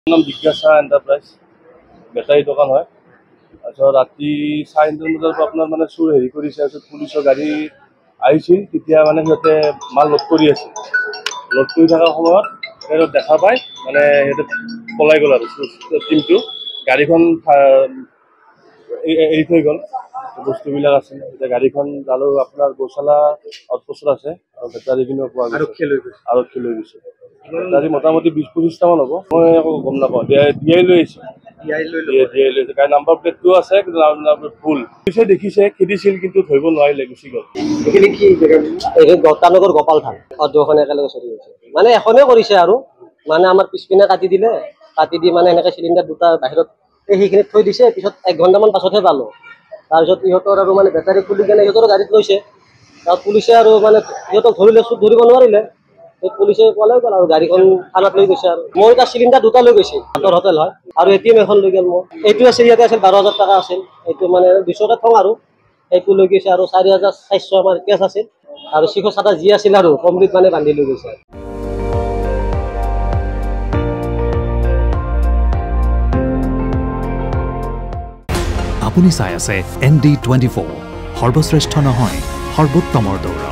নাম জিজ্ঞাসা enterprise battery দোকান হয়। তাৰপিছত ৰাতি 3:30 বজাৰ পৰা আপোনাৰ মানে চুৰ হেৰি কৰিছে। তাৰপিছত পুলিচৰ গাড়ী আহিছিল, তেতিয়া মানে সিহঁতে মাল লোড কৰি আছিল। লোড কৰি থকাৰ সময়ত দেখা পাই মানে সিহঁতে পলাই গ'ল আৰু টিমটো। গাড়ীখন এৰি থৈ গ'ল, বস্তুবিলাক আছিল। এতিয়া গাড়ীখন আৰু আপোনাৰ গৌচালা আউটপোষ্টত আছে আৰু বেটাৰীখিনিও পোৱা গৈছে। আৰক্ষী লৈ গৈছে। বেটাৰী মোটামুটি 20-25টামান হ'ব। মই একো গম নাপাওঁ। দিয়াই লৈ আহিছে। গাড়ী নাম্বাৰ প্লেটটো আছে, কিন্তু নাম্বাৰ প্লেট ফুল। পুলিচে দেখিছে, খেদিছিল, কিন্তু ধৰিব নোৱাৰিলে, গুচি গ'ল। গতানগৰ গোপাল থান দুখন একেলগে চলি আছে। মানে এখনে কৰিছে আৰু মানে আমাৰ পিছপিনে কাটি দিলে, কাটি দি মানে এনেকে চিলিণ্ডাৰ দুটা বাহিৰত সেইখিনিত থৈ দিছে। পিছত 1 ঘণ্টামান পাছতহে পালোঁ। তাৰপিছত ইহঁতৰ আৰু মানে বেটাৰী খুলি কেনে ইহঁতৰ গাড়ীত লৈছে। তাত পুলিচে আৰু মানে ইহঁতক ধৰিলে, চুৰ ধৰিব নোৱাৰিলে। পুলিচে পলাই গ'ল আৰু গাড়ীখন থানাত লৈ গৈছে। আৰু মই তাৰ চিলিণ্ডাৰ দুটা লৈ গৈছিল, হাতৰ হোটেল হয় আৰু ATM এখন লৈ গ'ল। মোৰ এইটো আছিল, ইয়াতে আছিল 12,000 টকা আছিল। এইটো মানে 200 থওঁ আৰু সেইটো লৈ গৈছে। আৰু 4,400 আমাৰ কেছ আছিল আৰু 600 যি আছিল আৰু কমপ্লিট মানে বান্ধি লৈ গৈছে। আপুনি চাই আছে ND24, সৰ্বশ্ৰেষ্ঠ নহয় সৰ্বোত্তমৰ দৌৰ।